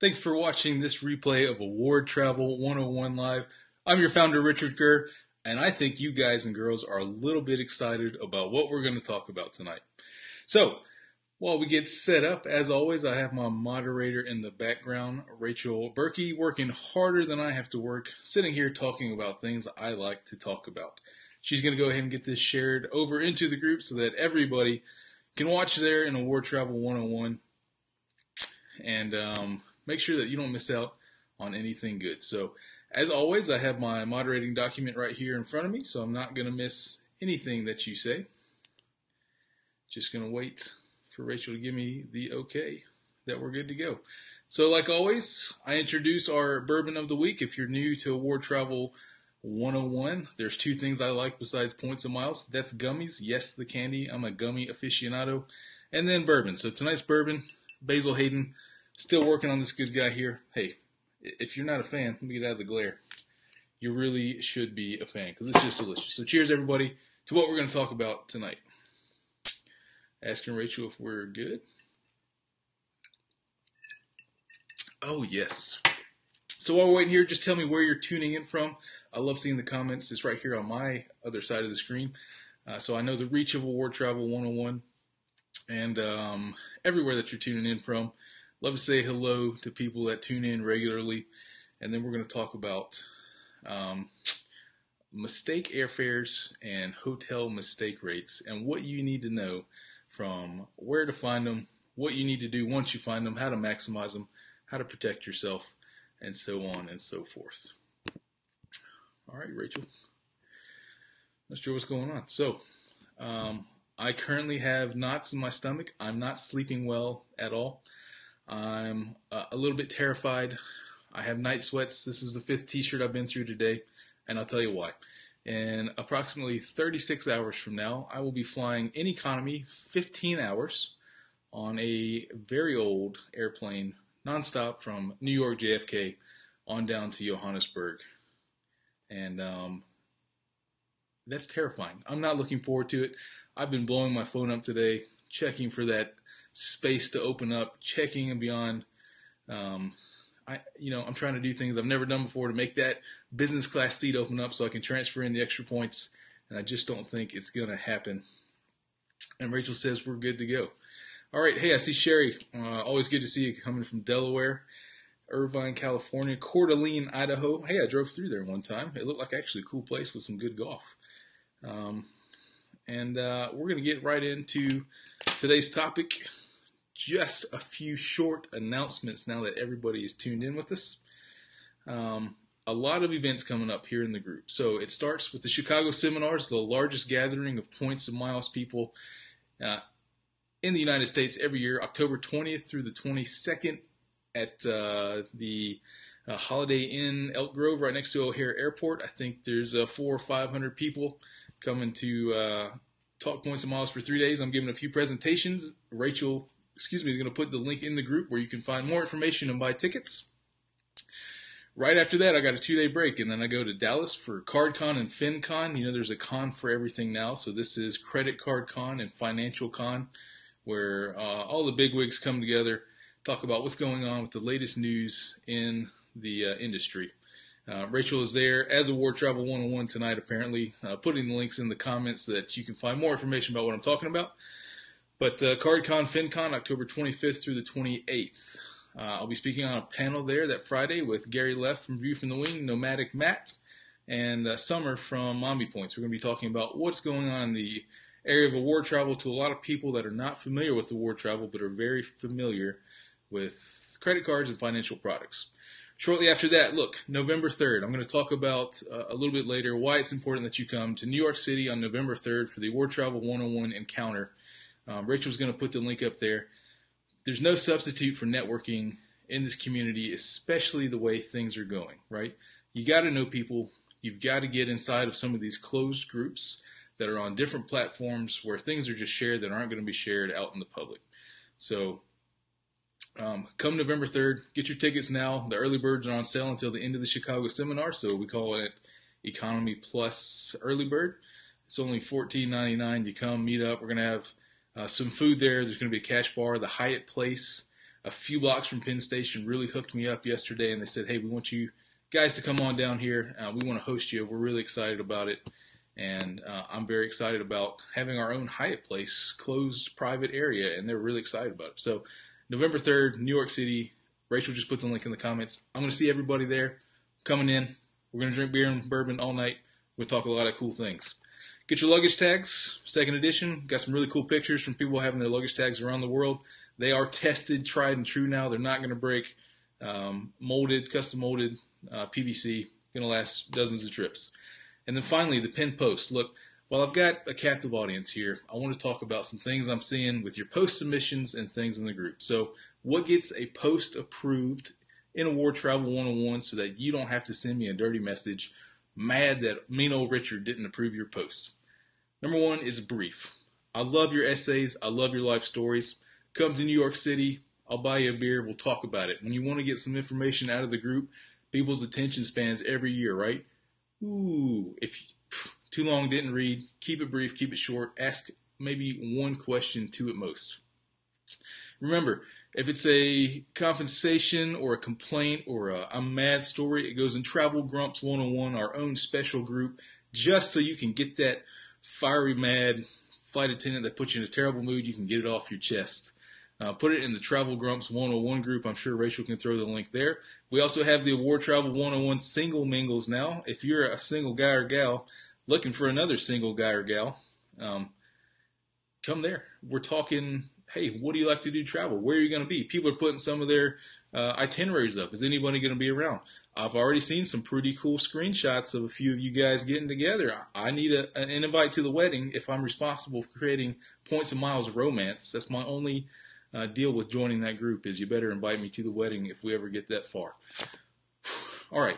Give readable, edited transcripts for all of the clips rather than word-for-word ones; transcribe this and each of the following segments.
Thanks for watching this replay of Award Travel 101 Live. I'm your founder, Richard Gurr, and I think you guys and girls are a little bit excited about what we're going to talk about tonight. So, while we get set up, as always, I have my moderator in the background, Rachel Berkey, working harder than I have to work, sitting here talking about things I like to talk about. She's going to go ahead and get this shared over into the group so that everybody can watch there in Award Travel 101 and make sure that you don't miss out on anything good. So, as always, I have my moderating document right here in front of me, so I'm not going to miss anything that you say. Just going to wait for Rachel to give me the okay that we're good to go. So, like always, I introduce our bourbon of the week. If you're new to Award Travel 101, there's two things I like besides points and miles. That's gummies. Yes, the candy. I'm a gummy aficionado. And then bourbon. So tonight's bourbon, Basil Hayden. Still working on this good guy here. Hey, if you're not a fan, let me get out of the glare. You really should be a fan because it's just delicious. So cheers, everybody, to what we're going to talk about tonight. Asking Rachel if we're good. Oh, yes. So while we're waiting here, just tell me where you're tuning in from. I love seeing the comments. It's right here on my other side of the screen. So I know the reach of Award Travel 101 and everywhere that you're tuning in from. Love to say hello to people that tune in regularly. And then we're going to talk about mistake airfares and hotel mistake rates and what you need to know from where to find them, what you need to do once you find them, how to maximize them, how to protect yourself, and so on and so forth. All right, Rachel. Let's see what's going on. So, I currently have knots in my stomach. I'm not sleeping well at all. I'm a little bit terrified. I have night sweats. This is the 5th t-shirt I've been through today, and I'll tell you why. In approximately 36 hours from now, I will be flying in economy 15 hours on a very old airplane, nonstop from New York JFK on down to Johannesburg. And that's terrifying. I'm not looking forward to it. I've been blowing my phone up today, checking for that space to open up, checking and beyond. I'm trying to do things I've never done before to make that business class seat open up so I can transfer in the extra points, and I just don't think it's going to happen. And Rachel says we're good to go. All right, hey, I see Sherry. Always good to see you coming from Delaware, Irvine, California, Coeur d'Alene, Idaho. Hey, I drove through there one time. It looked like actually a cool place with some good golf. And we're going to get right into today's topic. Just a few short announcements now that everybody is tuned in with us. A lot of events coming up here in the group. So it starts with the Chicago Seminars, the largest gathering of points and miles people in the United States every year, October 20th through the 22nd at the Holiday Inn Elk Grove right next to O'Hare Airport. I think there's 400 or 500 people coming to talk points and miles for 3 days. I'm giving a few presentations. Rachel is going to put the link in the group where you can find more information and buy tickets. Right after that, I got a 2-day break, and then I go to Dallas for CardCon and FinCon. You know, there's a con for everything now, so this is Credit Card Con and Financial Con, where all the bigwigs come together, talk about what's going on with the latest news in the industry. Rachel is there as Award Travel 101 tonight, apparently, putting the links in the comments so that you can find more information about what I'm talking about. But CardCon, FinCon, October 25th through the 28th. I'll be speaking on a panel there that Friday with Gary Leff from View from the Wing, Nomadic Matt, and Summer from Mommy Points. We're going to be talking about what's going on in the area of award travel to a lot of people that are not familiar with award travel but are very familiar with credit cards and financial products. Shortly after that, look, November 3rd, I'm going to talk about a little bit later why it's important that you come to New York City on November 3rd for the Award Travel 101 Encounter. Rachel's going to put the link up there. There's no substitute for networking in this community, especially the way things are going, right? You got to know people. You've got to get inside of some of these closed groups that are on different platforms where things are just shared that aren't going to be shared out in the public. So come November 3rd, get your tickets now. The early birds are on sale until the end of the Chicago Seminar, so we call it Economy Plus Early Bird. It's only $14.99. You come, meet up. We're going to have some food there. There's going to be a cash bar, the Hyatt Place. a few blocks from Penn Station really hooked me up yesterday, and they said, hey, we want you guys to come on down here. We want to host you. We're really excited about it. And I'm very excited about having our own Hyatt place, closed private area, and they're really excited about it. So November 3rd, New York City. Rachel just put the link in the comments. I'm going to see everybody there coming in. We're going to drink beer and bourbon all night. We'll talk a lot of cool things. Get your luggage tags, second edition. Got some really cool pictures from people having their luggage tags around the world. They are tested, tried, and true now. They're not going to break. Molded, custom molded PVC. Going to last dozens of trips. And then finally, the pinned post. Look, while I've got a captive audience here, I want to talk about some things I'm seeing with your post submissions and things in the group. So what gets a post approved in Award Travel 101 so that you don't have to send me a dirty message mad that mean old Richard didn't approve your post? Number one is a brief. I love your essays. I love your life stories. Come to New York City. I'll buy you a beer. We'll talk about it. When you want to get some information out of the group, people's attention spans every year, right? Ooh, if too long didn't read, keep it brief, keep it short, ask maybe one question, two at most. Remember, if it's a compensation or a complaint or a I'm mad story, it goes in Travel Grumps 101, our own special group, just so you can get that fiery mad flight attendant that puts you in a terrible mood, you can get it off your chest. Put it in the Travel Grumps 101 group. I'm sure Rachel can throw the link there. We also have the Award Travel 101 single mingles now. If you're a single guy or gal looking for another single guy or gal, come there. We're talking, hey, what do you like to do travel? Where are you going to be? People are putting some of their itineraries up. Is anybody going to be around? I've already seen some pretty cool screenshots of a few of you guys getting together. I need an invite to the wedding if I'm responsible for creating points and miles of romance. That's my only deal with joining that group is you better invite me to the wedding if we ever get that far. All right,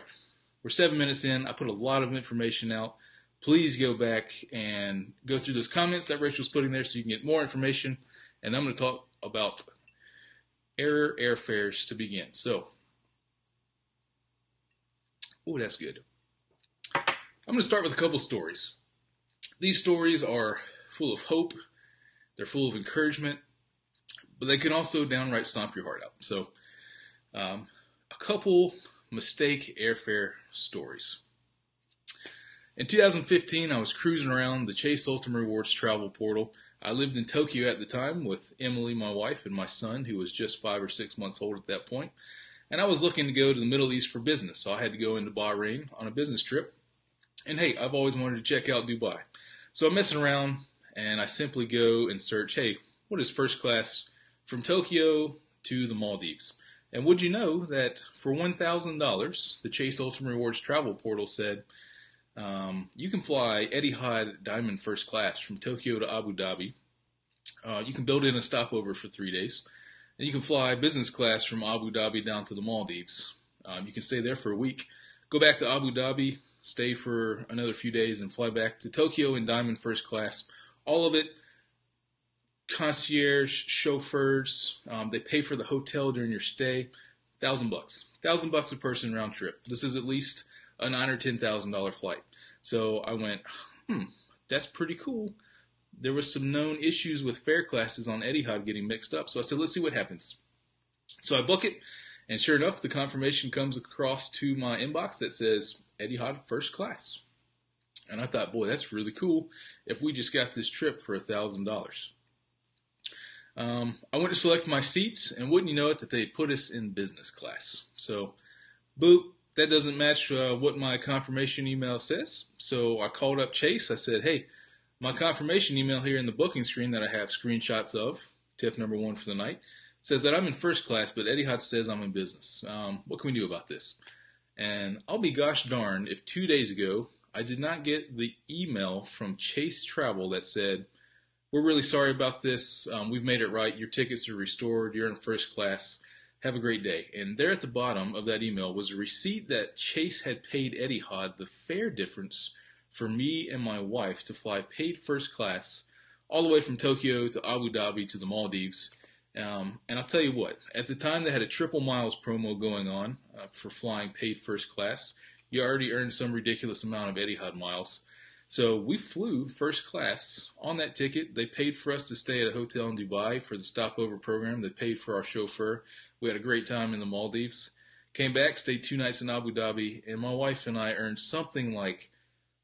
we're 7 minutes in. I put a lot of information out. Please go back and go through those comments that Rachel's putting there so you can get more information. And I'm going to talk about airfares to begin. So, oh, that's good. I'm going to start with a couple stories. These stories are full of hope. They're full of encouragement. But they can also downright stomp your heart out. So, a couple mistake airfare stories. In 2015, I was cruising around the Chase Ultimate Rewards travel portal. I lived in Tokyo at the time with Emily, my wife, and my son, who was just 5 or 6 months old at that point. And I was looking to go to the Middle East for business, so I had to go into Bahrain on a business trip. And hey, I've always wanted to check out Dubai. So I'm messing around, and I simply go and search, hey, what is first class from Tokyo to the Maldives? And would you know that for $1,000, the Chase Ultimate Rewards travel portal said, you can fly Etihad Diamond First Class from Tokyo to Abu Dhabi. You can build in a stopover for 3 days. And you can fly business class from Abu Dhabi down to the Maldives. You can stay there for a week, go back to Abu Dhabi, stay for another few days, and fly back to Tokyo in Diamond First Class. All of it, concierge, chauffeurs, they pay for the hotel during your stay. $1,000. $1,000 a person round trip. This is at least a $9,000 or $10,000 flight. So I went, that's pretty cool. There was some known issues with fare classes on Etihad getting mixed up. So I said, let's see what happens. So I book it, and sure enough, the confirmation comes across to my inbox that says Etihad First Class. And I thought, boy, that's really cool if we just got this trip for $1,000. I went to select my seats, and wouldn't you know it that they put us in business class. So, boop, that doesn't match what my confirmation email says. So I called up Chase. I said, hey, my confirmation email here in the booking screen that I have screenshots of, tip number 1 for the night, says that I'm in first class, but Etihad says I'm in business. What can we do about this? And I'll be gosh darn if 2 days ago I did not get the email from Chase Travel that said, we're really sorry about this. We've made it right. Your tickets are restored. You're in first class. Have a great day. And there at the bottom of that email was a receipt that Chase had paid Etihad the fare difference for me and my wife to fly paid first class all the way from Tokyo to Abu Dhabi to the Maldives. And I'll tell you what, at the time they had a triple miles promo going on for flying paid first class. You already earned some ridiculous amount of Etihad miles. So we flew first class on that ticket. They paid for us to stay at a hotel in Dubai for the stopover program. They paid for our chauffeur. We had a great time in the Maldives. Came back, stayed 2 nights in Abu Dhabi, and my wife and I earned something like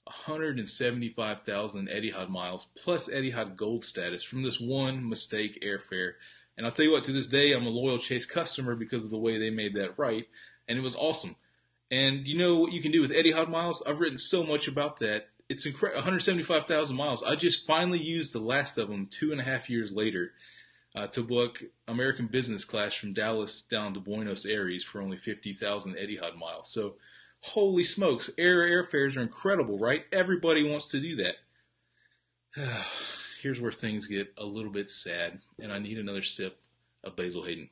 175,000 Etihad miles plus Etihad Gold status from this one mistake airfare. And I'll tell you what, to this day, I'm a loyal Chase customer because of the way they made that right, and it was awesome. And you know what you can do with Etihad miles? I've written so much about that. It's incredible. 175,000 miles. I just finally used the last of them 2.5 years later to book American business class from Dallas down to Buenos Aires for only 50,000 Etihad miles. So, holy smokes, airfares are incredible, right? Everybody wants to do that. Here's where things get a little bit sad, and I need another sip of Basil Hayden.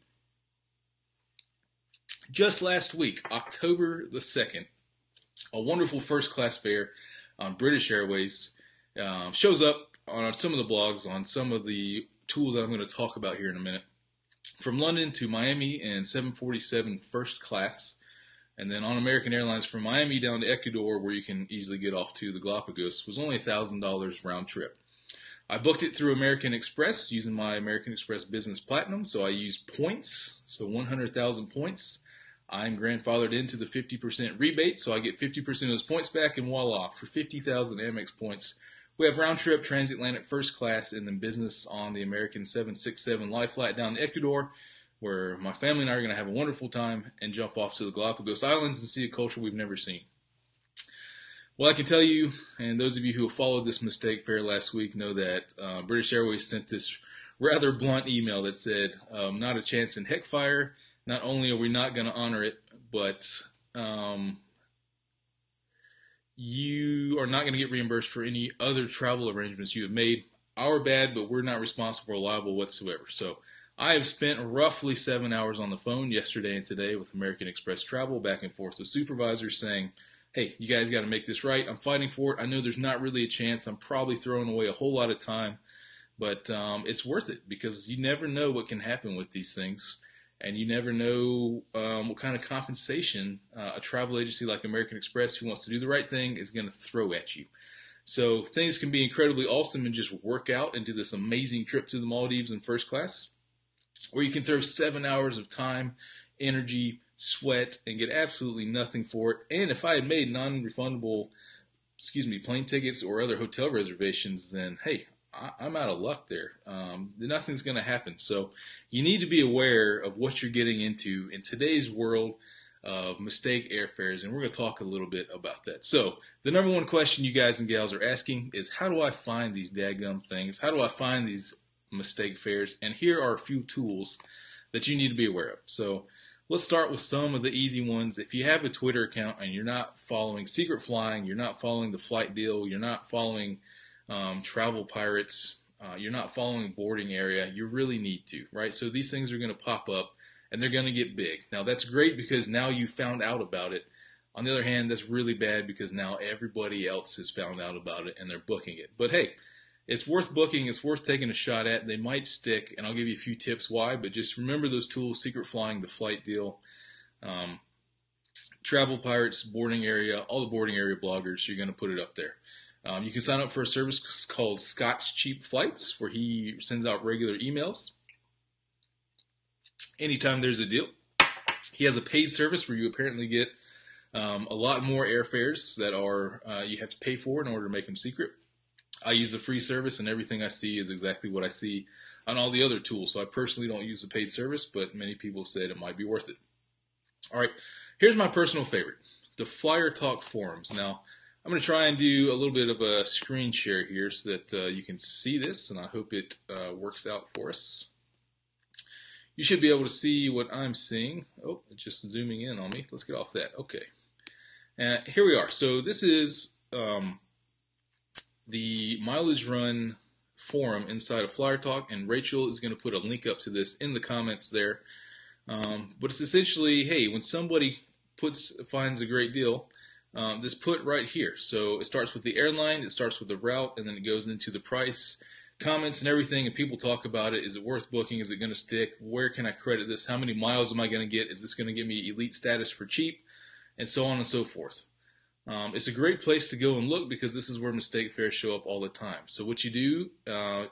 Just last week, October the 2nd, a wonderful first-class fare on British Airways shows up on some of the blogs, on some of the tools that I'm going to talk about here in a minute. From London to Miami in 747 first class, and then on American Airlines from Miami down to Ecuador, where you can easily get off to the Galapagos, was only $1,000 round trip. I booked it through American Express using my American Express Business Platinum, so I used points, so 100,000 points. I'm grandfathered into the 50% rebate, so I get 50% of those points back, and voila, for 50,000 Amex points, we have round-trip transatlantic first class and then business on the American 767 live flight down to Ecuador, where my family and I are going to have a wonderful time and jump off to the Galapagos Islands and see a culture we've never seen. Well, I can tell you, and those of you who have followed this mistake fare last week know that British Airways sent this rather blunt email that said, not a chance in heckfire. Not only are we not going to honor it, but you are not going to get reimbursed for any other travel arrangements you have made. Our bad, but we're not responsible or liable whatsoever. So I have spent roughly 7 hours on the phone yesterday and today with American Express Travel, back and forth with supervisors saying, hey, you guys got to make this right. I'm fighting for it. I know there's not really a chance. I'm probably throwing away a whole lot of time, but it's worth it because you never know what can happen with these things. And you never know what kind of compensation a travel agency like American Express, who wants to do the right thing, is going to throw at you. So things can be incredibly awesome and just work out into this amazing trip to the Maldives in first class, or you can throw 7 hours of time, energy, sweat, and get absolutely nothing for it. And if I had made non-refundable, plane tickets or other hotel reservations, then hey, I'm out of luck there. Nothing's going to happen. So you need to be aware of what you're getting into in today's world of mistake airfares, and we're going to talk a little bit about that. So the number one question you guys and gals are asking is, how do I find these dadgum things? How do I find these mistake fares? And here are a few tools that you need to be aware of. So let's start with some of the easy ones. If you have a Twitter account and you're not following Secret Flying, you're not following the Flight Deal, you're not following Travel Pirates, you're not following Boarding Area, you really need to, right? So these things are going to pop up and they're going to get big. Now that's great because now you found out about it. On the other hand, that's really bad because now everybody else has found out about it and they're booking it. But hey, it's worth booking, it's worth taking a shot at. They might stick, and I'll give you a few tips why, but just remember those tools: Secret Flying, the Flight Deal, Travel Pirates, Boarding Area, all the Boarding Area bloggers, you're going to put it up there. You can sign up for a service called Scott's Cheap Flights, where he sends out regular emails anytime there's a deal. He has a paid service where you apparently get a lot more airfares that are you have to pay for in order to make them secret. I use the free service, and everything I see is exactly what I see on all the other tools. So I personally don't use the paid service, but many people said it might be worth it. All right, here's my personal favorite, the Flyer Talk forums. Now, I'm going to try and do a little bit of a screen share here so that you can see this, and I hope it works out for us. You should be able to see what I'm seeing. Oh, it's just zooming in on me. Let's get off that. Okay. And here we are. So this is the mileage run forum inside of Flyer Talk, and Rachel is going to put a link up to this in the comments there. But it's essentially, hey, when somebody finds a great deal, this put right here. So it starts with the airline, it starts with the route, and then it goes into the price, comments, and everything, and people talk about it. Is it worth booking? Is it going to stick? Where can I credit this? How many miles am I going to get? Is this going to give me elite status for cheap? And so on and so forth. It's a great place to go and look because this is where mistake fares show up all the time. So what you do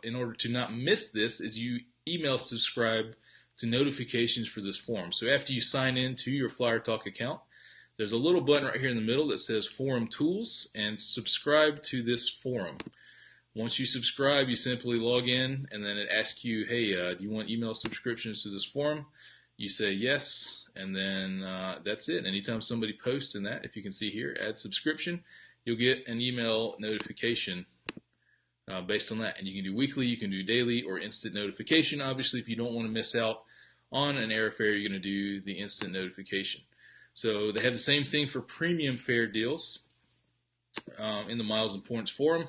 in order to not miss this is you email subscribe to notifications for this forum. So after you sign in to your Flyer Talk account, there's a little button right here in the middle that says Forum Tools and subscribe to this forum. Once you subscribe, you simply log in and then it asks you, hey, do you want email subscriptions to this forum? You say yes, and then that's it. Anytime somebody posts in that, if you can see here, add subscription, you'll get an email notification based on that. And you can do weekly, you can do daily, or instant notification. Obviously, if you don't want to miss out on an airfare, you're going to do the instant notification. So they have the same thing for premium fare deals in the Miles and Points forum.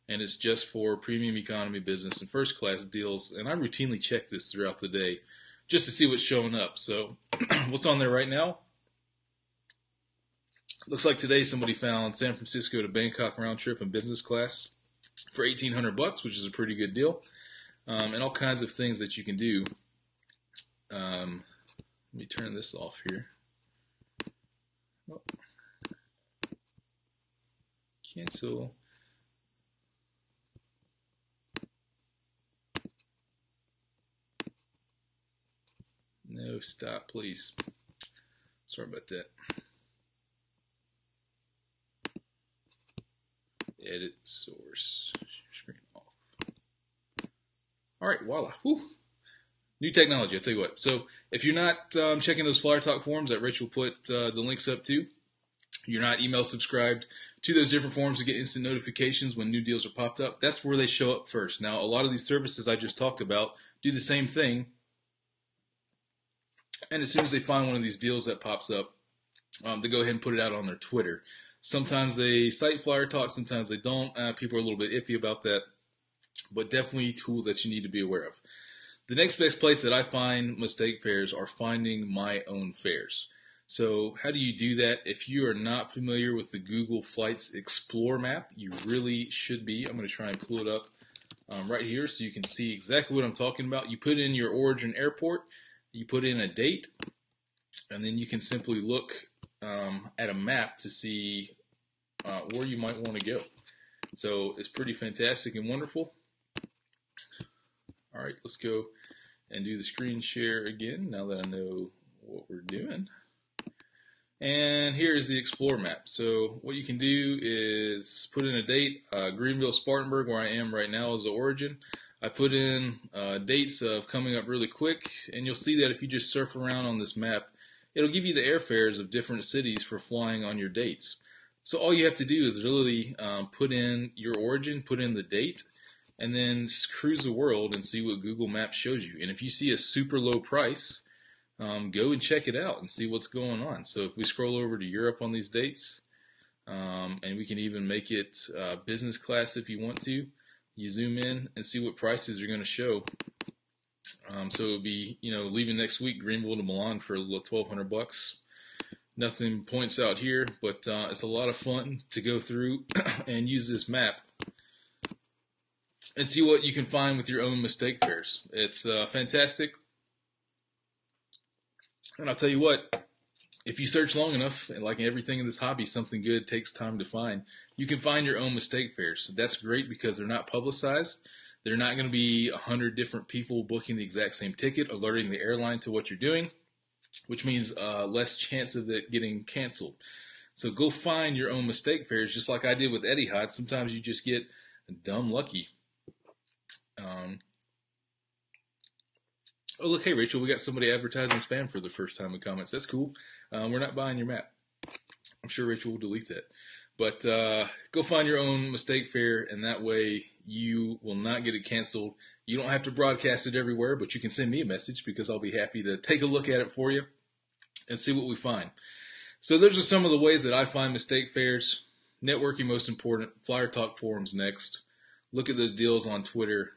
And it's just for premium economy, business, and first class deals. And I routinely check this throughout the day just to see what's showing up. So what's on there right now? Looks like today somebody found San Francisco to Bangkok round trip in business class for $1,800, which is a pretty good deal. And all kinds of things that you can do. Let me turn this off here. Oh. Cancel. No, stop, please. Sorry about that. Edit source. Screen off. All right, voila. Whew. New technology, I'll tell you what. So if you're not checking those Flyer Talk forums that Rich will put the links up to, you're not email subscribed to those different forums to get instant notifications when new deals are popped up, that's where they show up first. Now, a lot of these services I just talked about do the same thing. And as soon as they find one of these deals that pops up, they go ahead and put it out on their Twitter. Sometimes they cite Flyer Talk, sometimes they don't. People are a little bit iffy about that, but definitely tools that you need to be aware of. The next best place that I find mistake fares are finding my own fares. So how do you do that? If you are not familiar with the Google Flights Explore map, you really should be. I'm going to try and pull it up right here so you can see exactly what I'm talking about. You put in your origin airport, you put in a date, and then you can simply look at a map to see where you might want to go. So it's pretty fantastic and wonderful. All right, let's go and do the screen share again now that I know what we're doing. And here is the Explore map. So what you can do is put in a date. Greenville, Spartanburg, where I am right now, is the origin. I put in dates of coming up really quick, and you'll see that if you just surf around on this map, it'll give you the airfares of different cities for flying on your dates. So all you have to do is really put in your origin, put in the date, and then cruise the world and see what Google Maps shows you. And if you see a super low price, go and check it out and see what's going on. So if we scroll over to Europe on these dates, and we can even make it business class if you want to, you zoom in and see what prices are going to show. So it would be, leaving next week, Greenville to Milan for $1,200. Nothing points out here, but it's a lot of fun to go through and use this map and see what you can find with your own mistake fares. It's fantastic. And I'll tell you what, if you search long enough, and like everything in this hobby, something good takes time to find, you can find your own mistake fares. That's great because they're not publicized. They're not going to be 100 different people booking the exact same ticket, alerting the airline to what you're doing, which means less chance of it getting canceled. So go find your own mistake fares, just like I did with Etihad. Sometimes you just get dumb lucky. Oh, look, hey, Rachel, we got somebody advertising spam for the first time in comments. That's cool. We're not buying your map. I'm sure Rachel will delete that. But go find your own mistake fare, and that way you will not get it canceled. You don't have to broadcast it everywhere, but you can send me a message because I'll be happy to take a look at it for you and see what we find. So those are some of the ways that I find mistake fares. Networking most important. Flyer Talk forums next. Look at those deals on Twitter.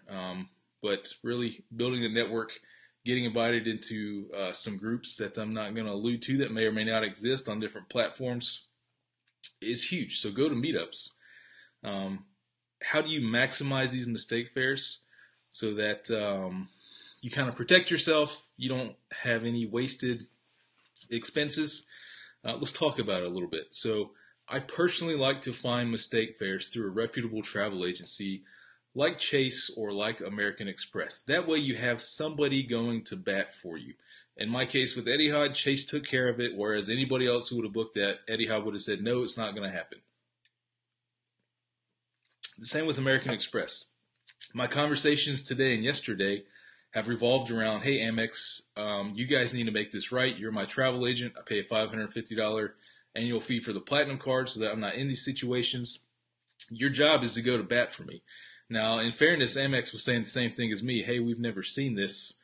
But really building a network, getting invited into some groups that I'm not going to allude to that may or may not exist on different platforms is huge. So go to meetups. How do you maximize these mistake fares so that you kind of protect yourself, you don't have any wasted expenses? Let's talk about it a little bit. So I personally like to find mistake fares through a reputable travel agency like Chase or like American Express. That way you have somebody going to bat for you. In my case with Etihad, Chase took care of it, whereas anybody else who would have booked that, Etihad would have said, no, it's not going to happen. The same with American Express. My conversations today and yesterday have revolved around, hey, Amex, you guys need to make this right. You're my travel agent. I pay a $550 annual fee for the Platinum card so that I'm not in these situations. Your job is to go to bat for me. Now, in fairness, Amex was saying the same thing as me. Hey, we've never seen this.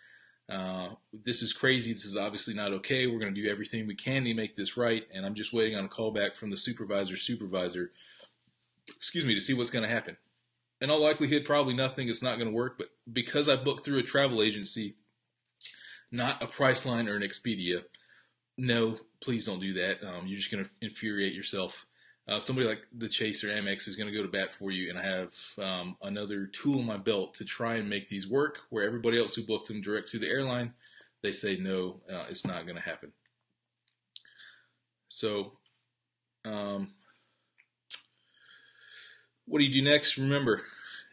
This is crazy. This is obviously not okay. We're going to do everything we can to make this right. And I'm just waiting on a call back from the supervisor, to see what's going to happen. In all likelihood, probably nothing. It's not going to work. But because I booked through a travel agency, not a Priceline or an Expedia, no, please don't do that. You're just going to infuriate yourself. Somebody like the Chase or Amex is going to go to bat for you, and I have another tool in my belt to try and make these work, where everybody else who booked them direct through the airline, they say, no, it's not going to happen. So what do you do next? Remember,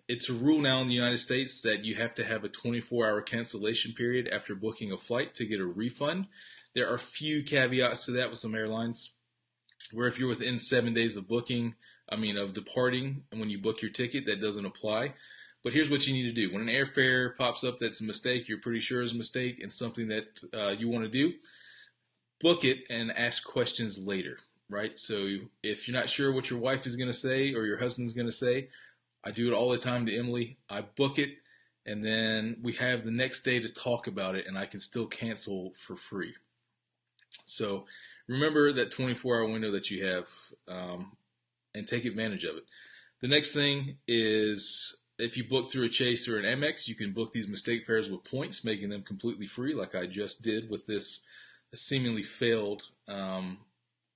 it's a rule now in the United States that you have to have a 24-hour cancellation period after booking a flight to get a refund. There are few caveats to that with some airlines, where if you're within 7 days of departing, and when you book your ticket, that doesn't apply. But here's what you need to do. When an airfare pops up that's a mistake, you're pretty sure is a mistake, and something that you want to do, book it and ask questions later, right? So if you're not sure what your wife is going to say or your husband's going to say, I do it all the time to Emily. I book it, and then we have the next day to talk about it, and I can still cancel for free. So remember that 24-hour window that you have, and take advantage of it. The next thing is, if you book through a Chase or an Amex, you can book these mistake fares with points, making them completely free, like I just did with this seemingly failed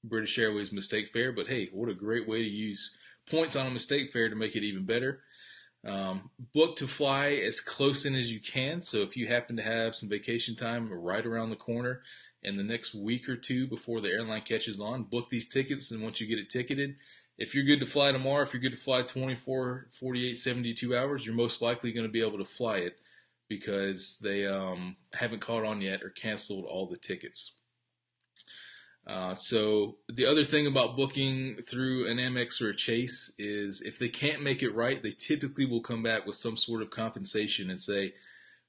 British Airways mistake fare. But hey, what a great way to use points on a mistake fare to make it even better. Book to fly as close in as you can. So if you happen to have some vacation time right around the corner, in the next week or two before the airline catches on, book these tickets, and once you get it ticketed, if you're good to fly tomorrow, if you're good to fly 24, 48, 72 hours, you're most likely going to be able to fly it because they haven't caught on yet or canceled all the tickets. So the other thing about booking through an Amex or a Chase is if they can't make it right, they typically will come back with some sort of compensation and say,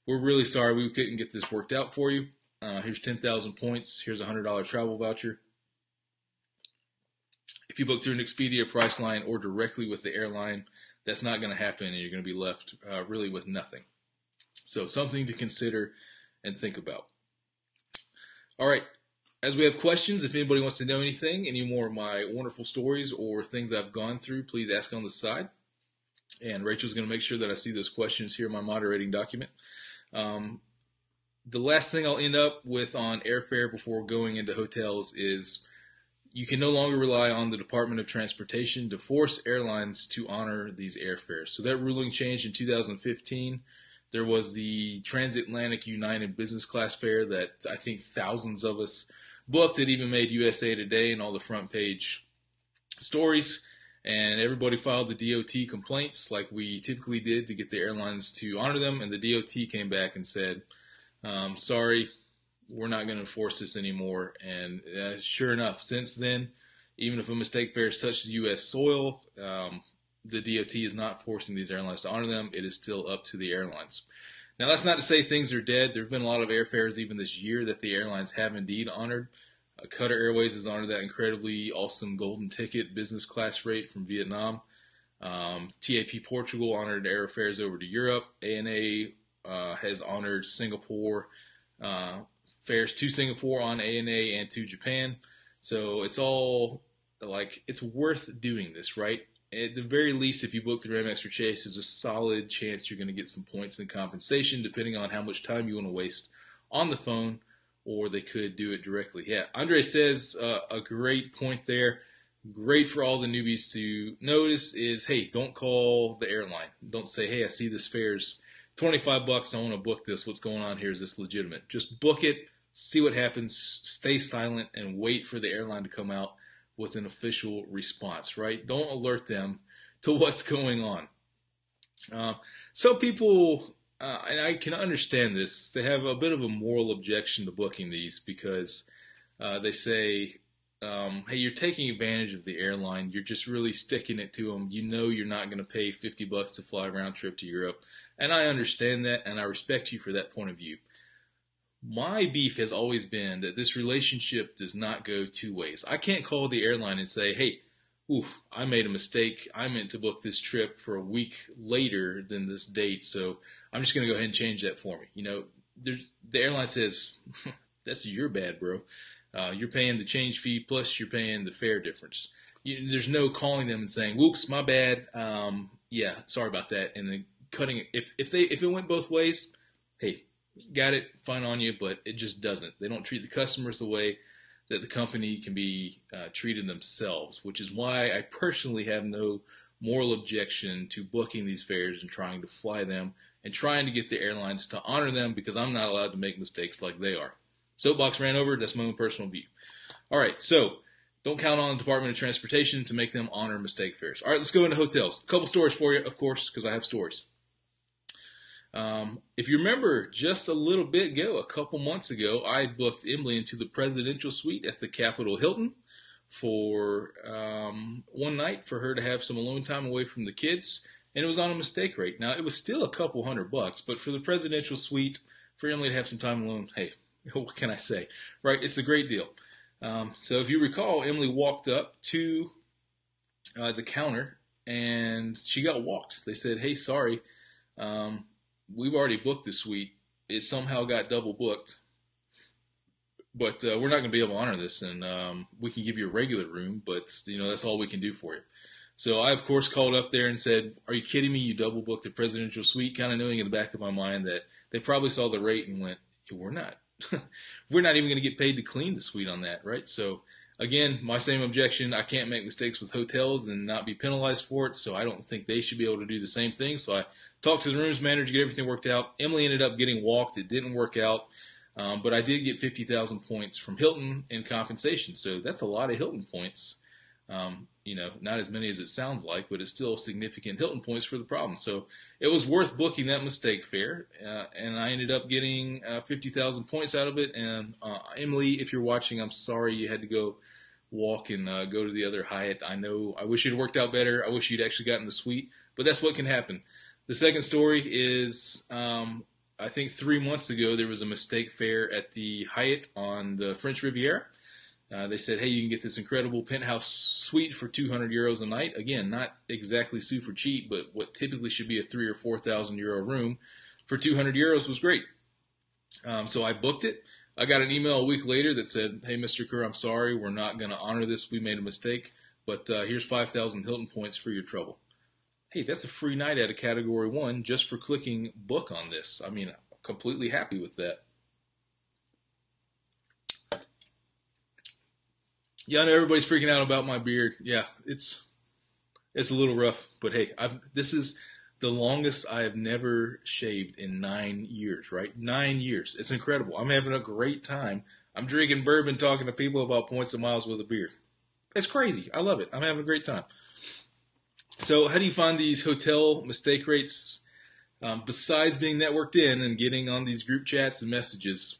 we're really sorry we couldn't get this worked out for you. Here's 10,000 points. Here's a $100 travel voucher. If you book through an Expedia, Priceline, or directly with the airline, that's not going to happen, and you're going to be left really with nothing. So something to consider and think about. All right. As we have questions, if anybody wants to know anything, any more of my wonderful stories or things I've gone through, please ask on the side. And Rachel's going to make sure that I see those questions here in my moderating document. The last thing I'll end up with on airfare before going into hotels is you can no longer rely on the Department of Transportation to force airlines to honor these airfares. So that ruling changed in 2015. There was the Transatlantic United business class fare that I think thousands of us booked. It even made USA Today and all the front page stories. And everybody filed the DOT complaints like we typically did to get the airlines to honor them. And the DOT came back and said, sorry, we're not going to enforce this anymore. And sure enough, since then, even if a mistake fare has touched U.S. soil, the DOT is not forcing these airlines to honor them. It is still up to the airlines. Now, that's not to say things are dead. There have been a lot of airfares even this year that the airlines have indeed honored. Qatar Airways has honored that incredibly awesome golden ticket business class rate from Vietnam. TAP Portugal honored airfares over to Europe. ANA has honored Singapore fares to Singapore on ANA and to Japan. So it's all like, it's worth doing this, right? At the very least, if you book through Amex or Chase, there's a solid chance you're going to get some points and compensation depending on how much time you want to waste on the phone, or they could do it directly. Yeah, Andre says a great point there. Great for all the newbies to notice is, hey, don't call the airline. Don't say, hey, I see this fare's $25. I want to book this. What's going on here? Is this legitimate? Just book it, see what happens, stay silent, and wait for the airline to come out with an official response, right? Don't alert them to what's going on. Uh, some people, and I can understand this, they have a bit of a moral objection to booking these because they say, hey, you're taking advantage of the airline. You're just really sticking it to them. You know you're not going to pay $50 to fly a round trip to Europe. And I understand that, and I respect you for that point of view. My beef has always been that this relationship does not go two ways. I can't call the airline and say, hey, oof, I made a mistake. I meant to book this trip for a week later than this date, so I'm just going to go ahead and change that for me. You know, the airline says, that's your bad, bro. You're paying the change fee plus you're paying the fare difference. There's no calling them and saying, whoops, my bad. Yeah, sorry about that. And then cutting it. If it went both ways, hey, got it, fine on you, but it just doesn't. They don't treat the customers the way that the company can be treated themselves, which is why I personally have no moral objection to booking these fares and trying to fly them and trying to get the airlines to honor them because I'm not allowed to make mistakes like they are. Soapbox ran over. That's my own personal view. All right, so don't count on the Department of Transportation to make them honor mistake fares. All right, let's go into hotels. A couple stories for you, of course, because I have stories. If you remember, just a little bit ago, a couple months ago, I booked Emily into the presidential suite at the Capitol Hilton for one night for her to have some alone time away from the kids, and it was on a mistake rate. Now, it was still a couple $100, but for the presidential suite, for Emily to have some time alone, hey, what can I say, right? It's a great deal. So if you recall, Emily walked up to the counter, and she got walked. They said, hey, sorry, we've already booked the suite. It somehow got double booked, but we're not going to be able to honor this, and we can give you a regular room, but that's all we can do for you. So I, of course, called up there and said, are you kidding me? You double booked the presidential suite, kind of knowing in the back of my mind that they probably saw the rate and went, hey, we're not. We're not even going to get paid to clean the suite on that, right? So again, my same objection. I can't make mistakes with hotels and not be penalized for it, so I don't think they should be able to do the same thing. So I talked to the rooms manager to get everything worked out. Emily ended up getting walked. It didn't work out, but I did get 50,000 points from Hilton in compensation. So that's a lot of Hilton points. Not as many as it sounds like, but it's still significant Hilton points for the problem. So it was worth booking that mistake fare, and I ended up getting 50,000 points out of it. And Emily, if you're watching, I'm sorry you had to go walk and go to the other Hyatt. I know. I wish it had worked out better. I wish you'd actually gotten the suite, but that's what can happen. The second story is, I think 3 months ago, there was a mistake fare at the Hyatt on the French Riviera. They said, hey, you can get this incredible penthouse suite for €200 a night. Again, not exactly super cheap, but what typically should be a €3,000 or €4,000 room for €200 was great. So I booked it. I got an email a week later that said, hey, Mr. Kerr, I'm sorry. We're not going to honor this. We made a mistake, but here's 5,000 Hilton points for your trouble. Hey, that's a free night at a Category 1 just for clicking book on this. I mean, I'm completely happy with that. Yeah, I know everybody's freaking out about my beard. Yeah, it's a little rough, but hey, this is the longest I have never shaved in 9 years, right? 9 years. It's incredible. I'm having a great time. I'm drinking bourbon, talking to people about points and miles with a beard. It's crazy. I love it. I'm having a great time. So how do you find these hotel mistake rates? Besides being networked in and getting on these group chats and messages,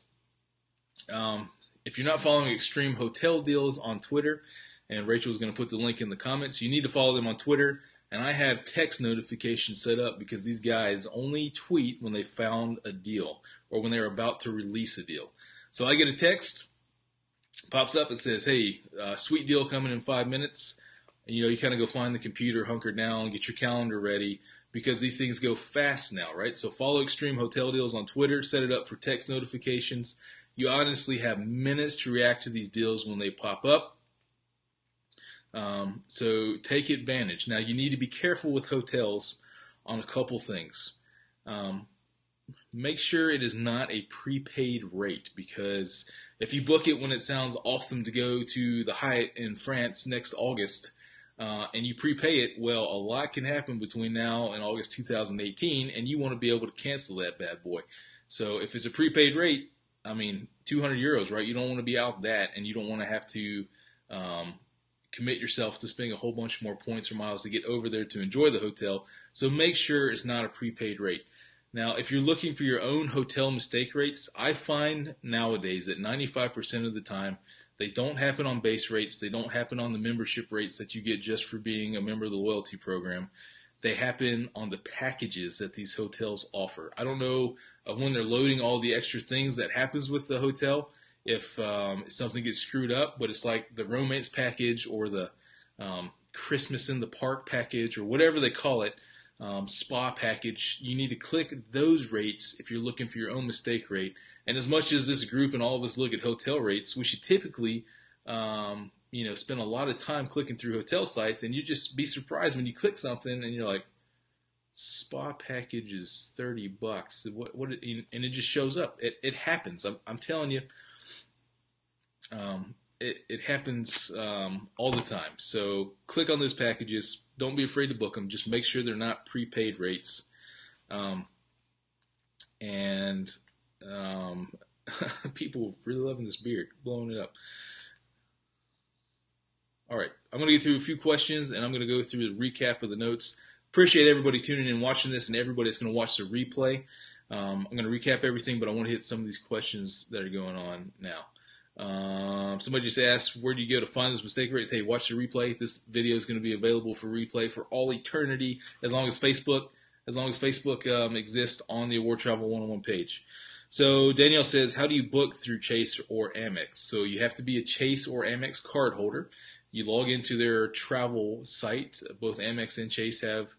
if you're not following Extreme Hotel Deals on Twitter, and Rachel's going to put the link in the comments, you need to follow them on Twitter. And I have text notifications set up because these guys only tweet when they found a deal or when they're about to release a deal. So I get a text, pops up, it says, hey, sweet deal coming in 5 minutes. And, you kind of go find the computer, hunker down, get your calendar ready because these things go fast now, right? So follow Extreme Hotel Deals on Twitter, set it up for text notifications. You honestly have minutes to react to these deals when they pop up. So take advantage. Now, you need to be careful with hotels on a couple things. Make sure it is not a prepaid rate because if you book it when it sounds awesome to go to the Hyatt in France next August and you prepay it, well, a lot can happen between now and August 2018, and you want to be able to cancel that bad boy. So if it's a prepaid rate, I mean, €200, right? You don't want to be out that, and you don't want to have to commit yourself to spending a whole bunch more points or miles to get over there to enjoy the hotel. So make sure it's not a prepaid rate. Now, if you're looking for your own hotel mistake rates, I find nowadays that 95% of the time, they don't happen on base rates. They don't happen on the membership rates that you get just for being a member of the loyalty program. They happen on the packages that these hotels offer. I don't know of when they're loading all the extra things that happens with the hotel, if something gets screwed up, but it's like the romance package or the Christmas in the park package or whatever they call it, spa package. You need to click those rates if you're looking for your own mistake rate. And as much as this group and all of us look at hotel rates, we should typically spend a lot of time clicking through hotel sites, and you just be surprised when you click something and you're like, spa package is $30. What? And it just shows up. It happens. I'm telling you. It happens all the time. So click on those packages. Don't be afraid to book them. Just make sure they're not prepaid rates. People really loving this beard, blowing it up. All right, I'm going to get through a few questions, and I'm going to go through the recap of the notes. Appreciate everybody tuning in and watching this, and everybody that's going to watch the replay. I'm going to recap everything, but I want to hit some of these questions that are going on now. Somebody just asked, where do you go to find those mistake rates? Hey, watch the replay. This video is going to be available for replay for all eternity, as long as Facebook exists on the Award Travel 101 page. So Danielle says, how do you book through Chase or Amex? So you have to be a Chase or Amex card holder. You log into their travel site. Both Amex and Chase have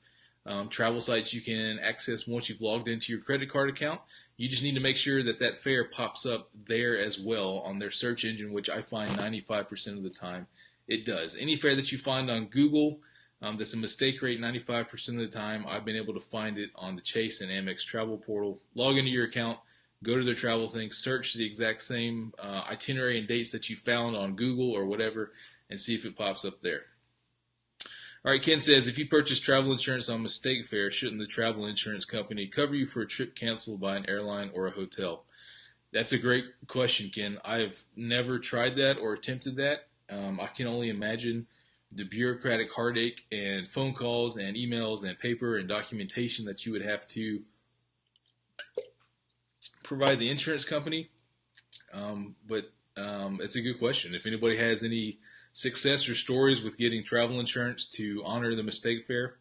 travel sites you can access once you've logged into your credit card account. You just need to make sure that fare pops up there as well on their search engine, which I find 95% of the time it does. Any fare that you find on Google that's a mistake rate 95% of the time, I've been able to find it on the Chase and Amex travel portal. Log into your account, go to their travel thing, search the exact same itinerary and dates that you found on Google or whatever, and see if it pops up there. All right, Ken says, if you purchase travel insurance on mistake fare, shouldn't the travel insurance company cover you for a trip canceled by an airline or a hotel? That's a great question, Ken. I've never tried that or attempted that. I can only imagine the bureaucratic heartache and phone calls and emails and paper and documentation that you would have to provide the insurance company. But it's a good question. If anybody has any success or stories with getting travel insurance to honor the mistake fare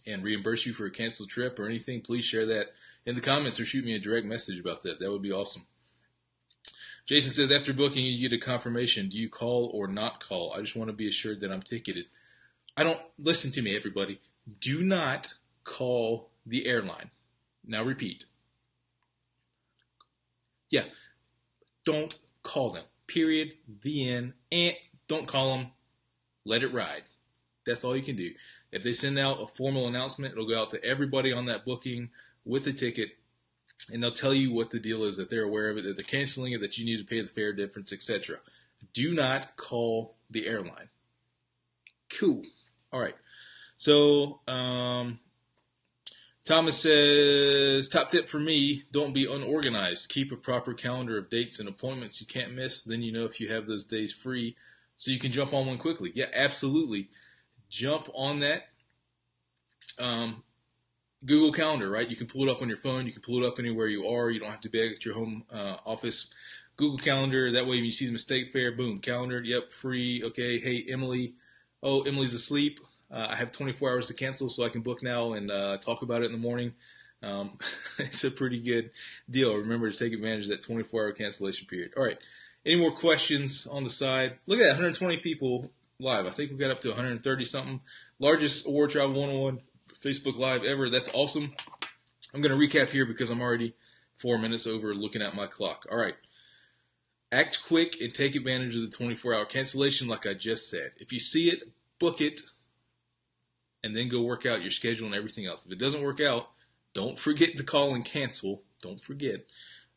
and reimburse you for a canceled trip or anything, please share that in the comments or shoot me a direct message about that. That would be awesome. Jason says, after booking, you get a confirmation. Do you call or not call? I just want to be assured that I'm ticketed. Listen to me, everybody. Do not call the airline. Now repeat. Yeah. Don't call them. Period. The end. And don't call them. Let it ride. That's all you can do. If they send out a formal announcement, it'll go out to everybody on that booking with the ticket, and they'll tell you what the deal is, that they're aware of it, that they're canceling it, that you need to pay the fare difference, etc. Do not call the airline. Cool. All right. So Thomas says, top tip for me, don't be unorganized. Keep a proper calendar of dates and appointments you can't miss. Then you know if you have those days free so you can jump on one quickly. Yeah, absolutely. Jump on that Google Calendar, right? You can pull it up on your phone. You can pull it up anywhere you are. You don't have to be at your home office. Google Calendar. That way when you see the mistake fare, boom, calendar. Yep, free. Okay, hey, Emily. Oh, Emily's asleep. I have 24 hours to cancel, so I can book now and talk about it in the morning. It's a pretty good deal. Remember to take advantage of that 24-hour cancellation period. All right. Any more questions on the side? Look at that, 120 people live. I think we got up to 130-something. Largest Award Travel 101 Facebook Live ever. That's awesome. I'm going to recap here because I'm already 4 minutes over looking at my clock. All right. Act quick and take advantage of the 24-hour cancellation like I just said. If you see it, book it, and then go work out your schedule and everything else. If it doesn't work out, don't forget to call and cancel. Don't forget.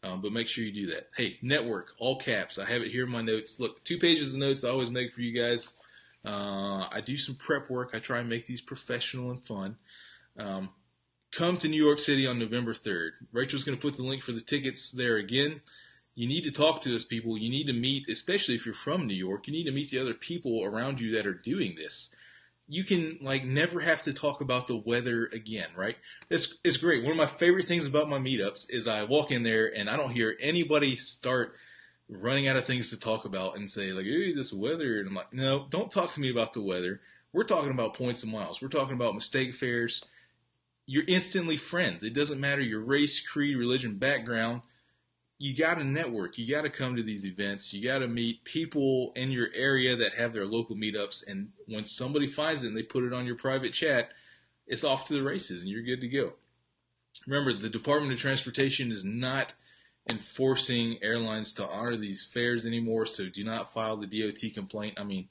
But make sure you do that. Hey, network, all caps. I have it here in my notes. Look, 2 pages of notes I always make for you guys. I do some prep work. I try and make these professional and fun. Come to New York City on November 3rd. Rachel's going to put the link for the tickets there again. You need to talk to those people. You need to meet, especially if you're from New York, you need to meet the other people around you that are doing this. You can like never have to talk about the weather again, right? It's great. One of my favorite things about my meetups is I walk in there and I don't hear anybody start running out of things to talk about and say like, "Hey, this weather," and I'm like, "No, don't talk to me about the weather. We're talking about points and miles. We're talking about mistake fares. You're instantly friends. It doesn't matter your race, creed, religion, background. You got to network. You got to come to these events. You got to meet people in your area that have their local meetups. And when somebody finds it and they put it on your private chat, it's off to the races and you're good to go." Remember, the Department of Transportation is not enforcing airlines to honor these fares anymore, so do not file the DOT complaint. I mean,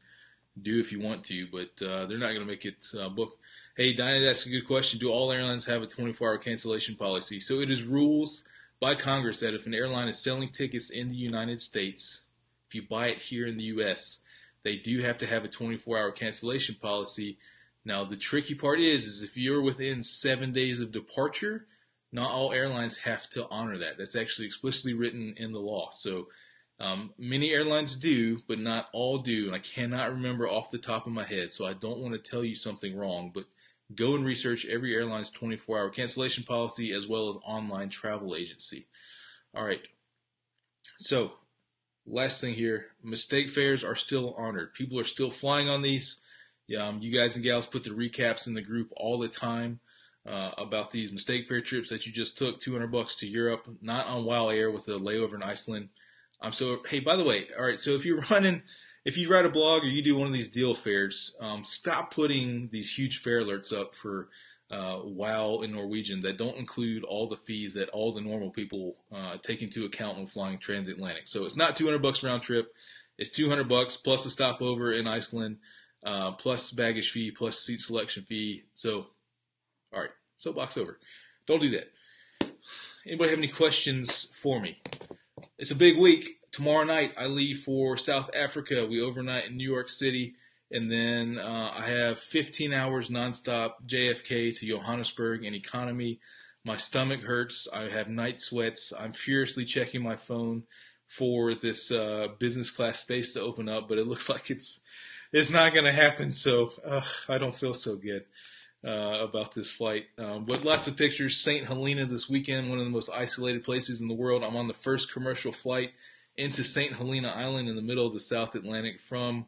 do if you want to, but they're not going to make it book. Hey, Diana, that's a good question. Do all airlines have a 24-hour cancellation policy? So it is rules by Congress that if an airline is selling tickets in the United States, if you buy it here in the U.S., they do have to have a 24-hour cancellation policy. Now, the tricky part is if you're within 7 days of departure, not all airlines have to honor that. That's actually explicitly written in the law. So many airlines do, but not all do. And I cannot remember off the top of my head, so I don't want to tell you something wrong. But go and research every airline's 24-hour cancellation policy as well as online travel agency. All right. So last thing here, mistake fares are still honored. People are still flying on these. You guys and gals put the recaps in the group all the time about these mistake fare trips that you just took, $200 to Europe, not on WoW Air with a layover in Iceland. Hey, by the way, all right, so if you write a blog or you do one of these deal fares, stop putting these huge fare alerts up for WoW in Norwegian that don't include all the fees that all the normal people take into account when flying transatlantic. So it's not $200 round trip. It's $200 plus a stopover in Iceland, plus baggage fee, plus seat selection fee. So, all right, soapbox over. Don't do that. Anybody have any questions for me? It's a big week. Tomorrow night I leave for South Africa. We overnight in New York City. And then I have 15 hours nonstop JFK to Johannesburg and economy. My stomach hurts. I have night sweats. I'm furiously checking my phone for this business class space to open up, but it looks like it's not going to happen. So I don't feel so good about this flight. But lots of pictures. St. Helena this weekend, one of the most isolated places in the world. I'm on the first commercial flight into St. Helena Island in the middle of the South Atlantic from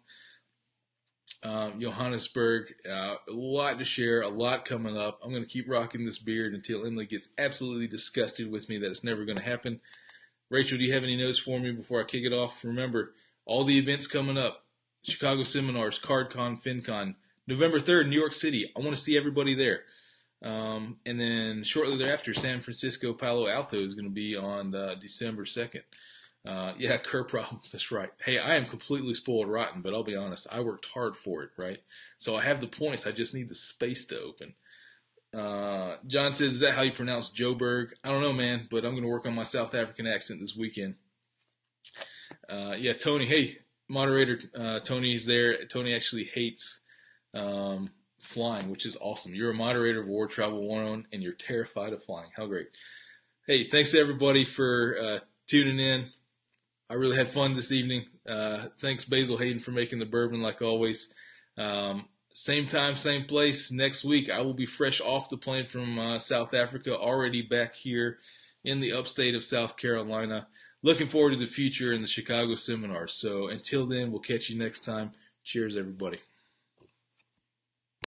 Johannesburg. A lot to share, a lot coming up. I'm going to keep rocking this beard until Emily gets absolutely disgusted with me that it's never going to happen. Rachel, do you have any notes for me before I kick it off? Remember, all the events coming up. Chicago Seminars, CardCon, FinCon. November 3rd, New York City. I want to see everybody there. And then shortly thereafter, San Francisco, Palo Alto is going to be on December 2nd. Cur problems. That's right. Hey, I am completely spoiled rotten, but I'll be honest. I worked hard for it, right? So I have the points. I just need the space to open. John says, is that how you pronounce Joburg? I don't know, man, but I'm going to work on my South African accent this weekend. Tony. Hey, moderator. Tony's there. Tony actually hates flying, which is awesome. You're a moderator of War Travel 101, and you're terrified of flying. How great. Hey, thanks to everybody for tuning in. I really had fun this evening. Thanks, Basil Hayden, for making the bourbon like always. Same time, same place. Next week, I will be fresh off the plane from South Africa, already back here in the upstate of South Carolina. Looking forward to the future in the Chicago Seminars. So until then, we'll catch you next time. Cheers, everybody.